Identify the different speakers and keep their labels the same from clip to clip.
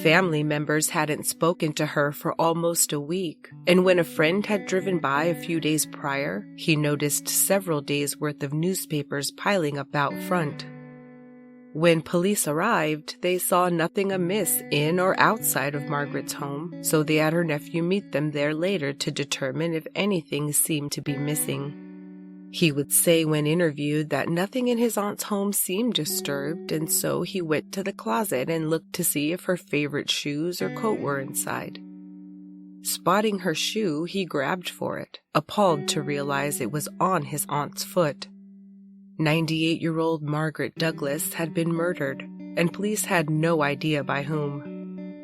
Speaker 1: Family members hadn't spoken to her for almost a week, and when a friend had driven by a few days prior, he noticed several days' worth of newspapers piling up out front. When police arrived, they saw nothing amiss in or outside of Margaret's home, so they had her nephew meet them there later to determine if anything seemed to be missing. He would say when interviewed that nothing in his aunt's home seemed disturbed, and so he went to the closet and looked to see if her favorite shoes or coat were inside. Spotting her shoe, he grabbed for it, appalled to realize it was on his aunt's foot. 98-year-old Margaret Douglas had been murdered, and police had no idea by whom.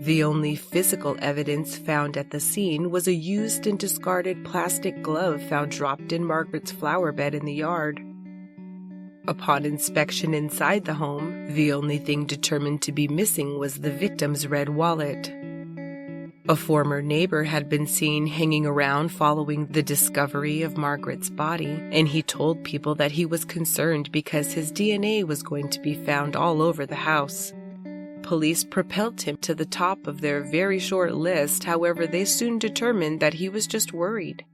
Speaker 1: The only physical evidence found at the scene was a used and discarded plastic glove found dropped in Margaret's flower bed in the yard. Upon inspection inside the home, the only thing determined to be missing was the victim's red wallet. A former neighbor had been seen hanging around following the discovery of Margaret's body, and he told people that he was concerned because his DNA was going to be found all over the house. Police propelled him to the top of their very short list, however, they soon determined that he was just worried.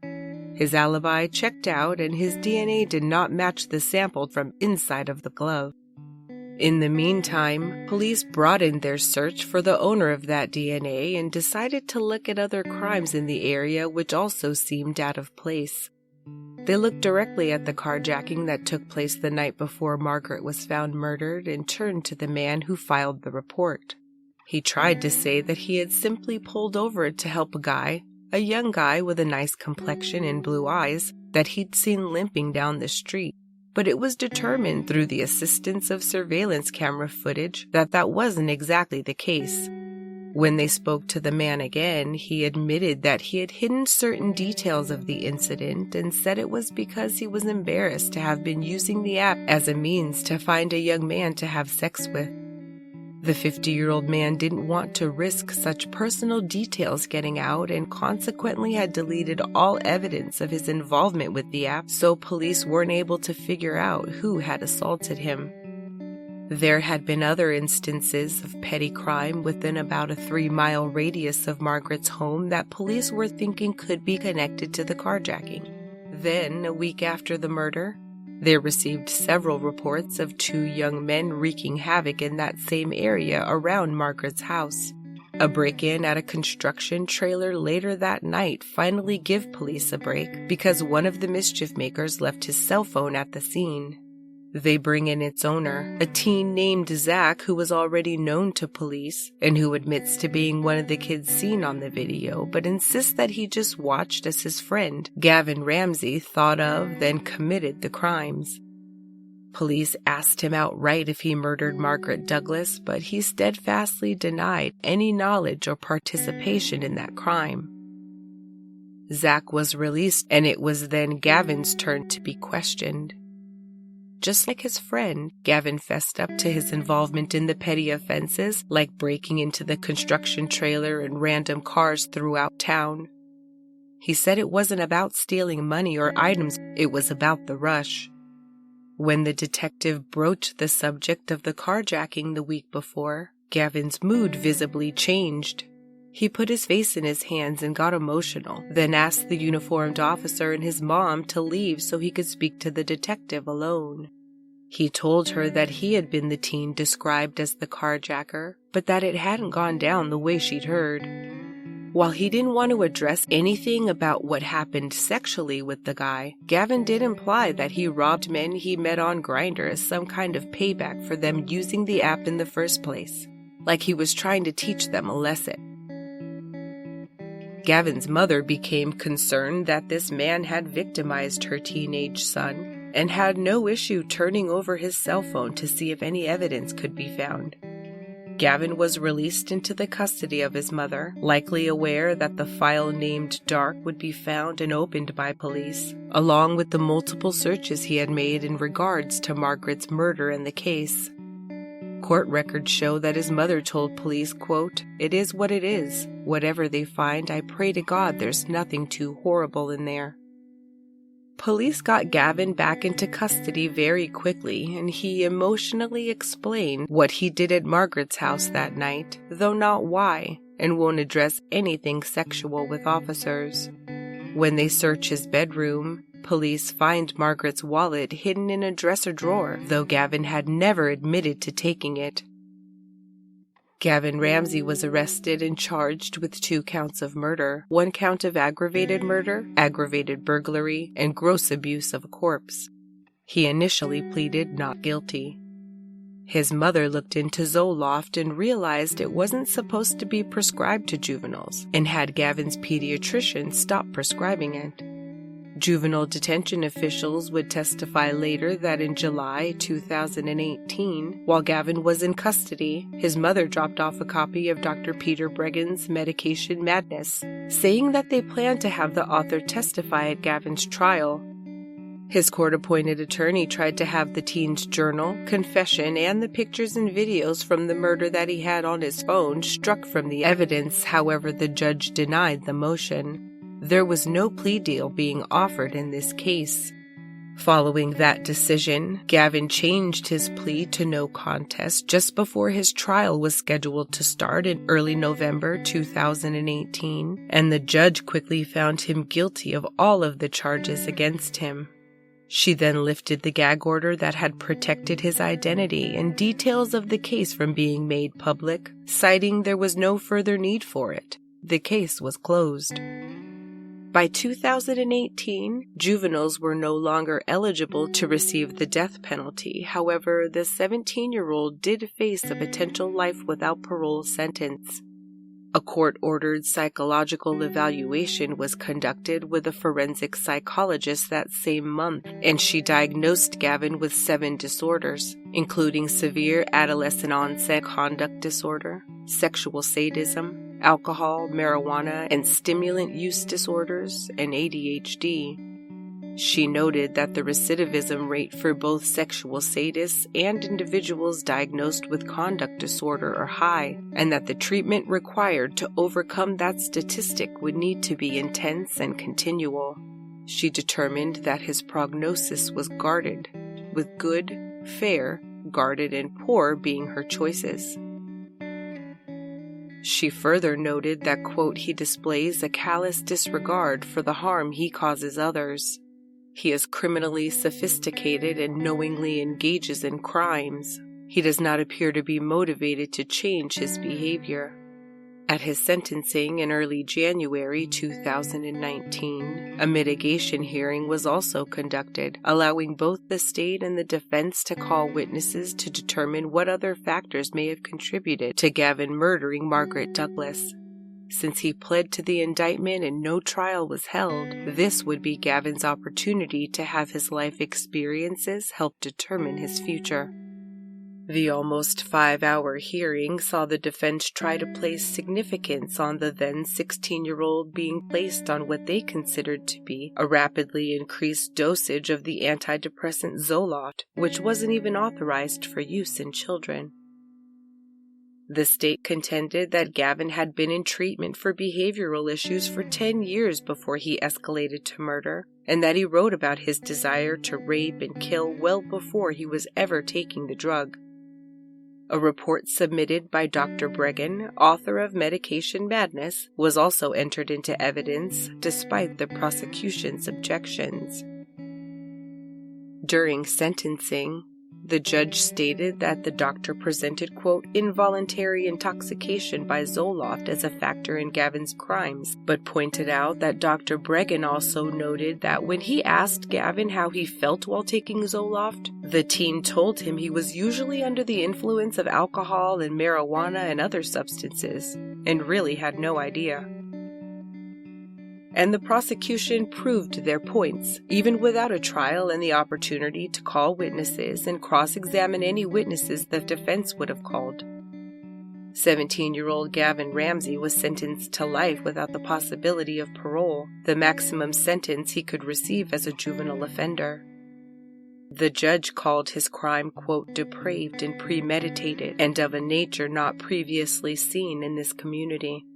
Speaker 1: His alibi checked out, and his DNA did not match the sample from inside of the glove. In the meantime, police broadened their search for the owner of that DNA and decided to look at other crimes in the area which also seemed out of place. They looked directly at the carjacking that took place the night before Margaret was found murdered and turned to the man who filed the report. He tried to say that he had simply pulled over to help a young guy with a nice complexion and blue eyes, that he'd seen limping down the street. But it was determined through the assistance of surveillance camera footage that that wasn't exactly the case. When they spoke to the man again, he admitted that he had hidden certain details of the incident and said it was because he was embarrassed to have been using the app as a means to find a young man to have sex with. The 50-year-old man didn't want to risk such personal details getting out and consequently had deleted all evidence of his involvement with the app, so police weren't able to figure out who had assaulted him. There had been other instances of petty crime within about a 3-mile radius of Margaret's home that police were thinking could be connected to the carjacking. Then, a week after the murder, they received several reports of 2 young men wreaking havoc in that same area around Margaret's house. A break-in at a construction trailer later that night finally gave police a break because one of the mischief makers left his cell phone at the scene. They bring in its owner, a teen named Zach who was already known to police and who admits to being one of the kids seen on the video, but insists that he just watched as his friend, Gavon Ramsay, thought of, then committed the crimes. Police asked him outright if he murdered Margaret Douglas, but he steadfastly denied any knowledge or participation in that crime. Zach was released, and it was then Gavon's turn to be questioned. Just like his friend, Gavon fessed up to his involvement in the petty offenses, like breaking into the construction trailer and random cars throughout town. He said it wasn't about stealing money or items, it was about the rush. When the detective broached the subject of the carjacking the week before, Gavon's mood visibly changed. He put his face in his hands and got emotional, then asked the uniformed officer and his mom to leave so he could speak to the detective alone. He told her that he had been the teen described as the carjacker, but that it hadn't gone down the way she'd heard. While he didn't want to address anything about what happened sexually with the guy, Gavon did imply that he robbed men he met on Grindr as some kind of payback for them using the app in the first place, like he was trying to teach them a lesson. Gavon's mother became concerned that this man had victimized her teenage son and had no issue turning over his cell phone to see if any evidence could be found. Gavon was released into the custody of his mother, likely aware that the file named Dark would be found and opened by police, along with the multiple searches he had made in regards to Margaret's murder and the case. Court records show that his mother told police, quote, "It is what it is. Whatever they find, I pray to God there's nothing too horrible in there." Police got Gavin back into custody very quickly, and he emotionally explained what he did at Margaret's house that night, though not why, and won't address anything sexual with officers. When they search his bedroom, police find Margaret's wallet hidden in a dresser drawer, though Gavin had never admitted to taking it. Gavon Ramsay was arrested and charged with 2 counts of murder, 1 count of aggravated murder, aggravated burglary, and gross abuse of a corpse. He initially pleaded not guilty. His mother looked into Zoloft and realized it wasn't supposed to be prescribed to juveniles, and had Gavin's pediatrician stop prescribing it. Juvenile detention officials would testify later that in July 2018, while Gavin was in custody, his mother dropped off a copy of Dr. Peter Bregan's Medication Madness, saying that they planned to have the author testify at Gavin's trial. His court-appointed attorney tried to have the teen's journal, confession, and the pictures and videos from the murder that he had on his phone struck from the evidence. However, the judge denied the motion. There was no plea deal being offered in this case. Following that decision, Gavin changed his plea to no contest just before his trial was scheduled to start in early November 2018, and the judge quickly found him guilty of all of the charges against him. She then lifted the gag order that had protected his identity and details of the case from being made public, citing there was no further need for it. The case was closed. By 2018, juveniles were no longer eligible to receive the death penalty. However, the 17-year-old did face a potential life without parole sentence. A court-ordered psychological evaluation was conducted with a forensic psychologist that same month, and she diagnosed Gavin with 7 disorders, including severe adolescent onset conduct disorder, sexual sadism, alcohol, marijuana, and stimulant use disorders, and ADHD. She noted that the recidivism rate for both sexual sadists and individuals diagnosed with conduct disorder are high, and that the treatment required to overcome that statistic would need to be intense and continual. She determined that his prognosis was guarded, with good, fair, guarded, and poor being her choices. She further noted that, quote, he displays a callous disregard for the harm he causes others. He is criminally sophisticated and knowingly engages in crimes. He does not appear to be motivated to change his behavior. At his sentencing in early January 2019, a mitigation hearing was also conducted, allowing both the state and the defense to call witnesses to determine what other factors may have contributed to Gavin murdering Margaret Douglas. Since he pled to the indictment and no trial was held, this would be Gavin's opportunity to have his life experiences help determine his future. The almost 5-hour hearing saw the defense try to place significance on the then 16-year-old being placed on what they considered to be a rapidly increased dosage of the antidepressant Zoloft, which wasn't even authorized for use in children. The state contended that Gavin had been in treatment for behavioral issues for 10 years before he escalated to murder, and that he wrote about his desire to rape and kill well before he was ever taking the drug. A report submitted by Dr. Bregan, author of Medication Madness, was also entered into evidence despite the prosecution's objections. During sentencing, the judge stated that the doctor presented, quote, involuntary intoxication by Zoloft as a factor in Gavin's crimes, but pointed out that Dr. Bregan also noted that when he asked Gavin how he felt while taking Zoloft, the teen told him he was usually under the influence of alcohol and marijuana and other substances, and really had no idea. And the prosecution proved their points, even without a trial and the opportunity to call witnesses and cross-examine any witnesses the defense would have called. 17-year-old Gavon Ramsay was sentenced to life without the possibility of parole, the maximum sentence he could receive as a juvenile offender. The judge called his crime, quote, depraved and premeditated, and of a nature not previously seen in this community.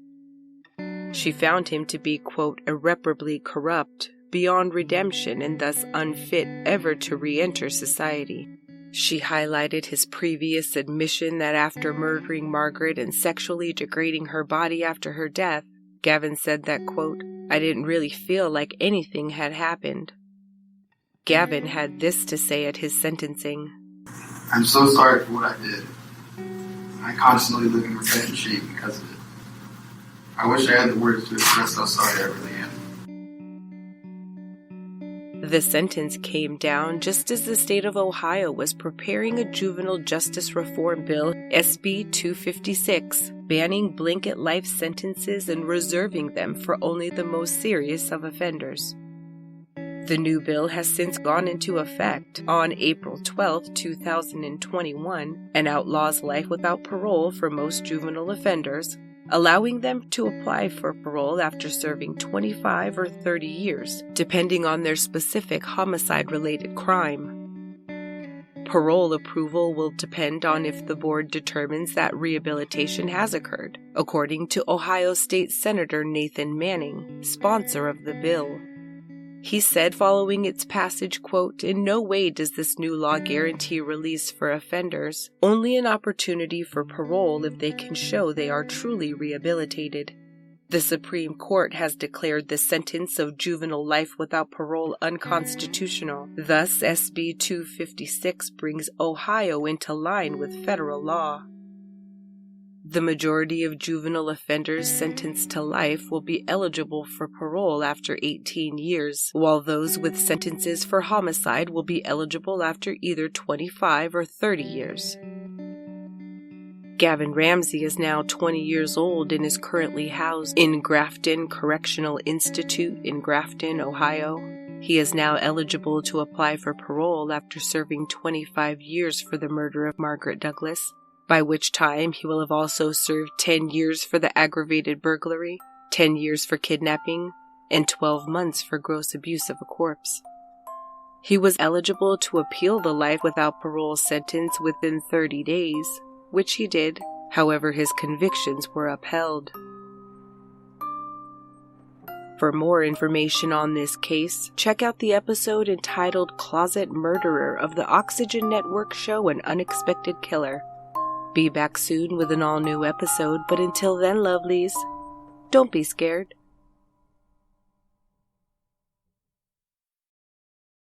Speaker 1: She found him to be, quote, irreparably corrupt, beyond redemption and thus unfit ever to re-enter society. She highlighted his previous admission that after murdering Margaret and sexually degrading her body after her death, Gavon said that, quote, "I didn't really feel like anything had happened." Gavon had this to say at his sentencing.
Speaker 2: "I'm so sorry for what I did. I constantly live in regret and shame because of it. I wish I had the words to express how sorry I really am."
Speaker 1: The sentence came down just as the state of Ohio was preparing a juvenile justice reform bill, SB 256, banning blanket life sentences and reserving them for only the most serious of offenders. The new bill has since gone into effect on April 12, 2021, and outlaws life without parole for most juvenile offenders, allowing them to apply for parole after serving 25 or 30 years, depending on their specific homicide-related crime. Parole approval will depend on if the board determines that rehabilitation has occurred, according to Ohio State Senator Nathan Manning, sponsor of the bill. He said following its passage, quote, "In no way does this new law guarantee release for offenders, only an opportunity for parole if they can show they are truly rehabilitated. The Supreme Court has declared the sentence of juvenile life without parole unconstitutional. Thus, SB 256 brings Ohio into line with federal law." The majority of juvenile offenders sentenced to life will be eligible for parole after 18 years, while those with sentences for homicide will be eligible after either 25 or 30 years. Gavon Ramsay is now 20 years old and is currently housed in Grafton Correctional Institute in Grafton, Ohio. He is now eligible to apply for parole after serving 25 years for the murder of Margaret Douglas, by which time he will have also served 10 years for the aggravated burglary, 10 years for kidnapping, and 12 months for gross abuse of a corpse. He was eligible to appeal the life without parole sentence within 30 days, which he did. However, his convictions were upheld. For more information on this case, check out the episode entitled Closet Murderer of the Oxygen Network show An Unexpected Killer. Be back soon with an all-new episode, but until then, lovelies, don't be scared.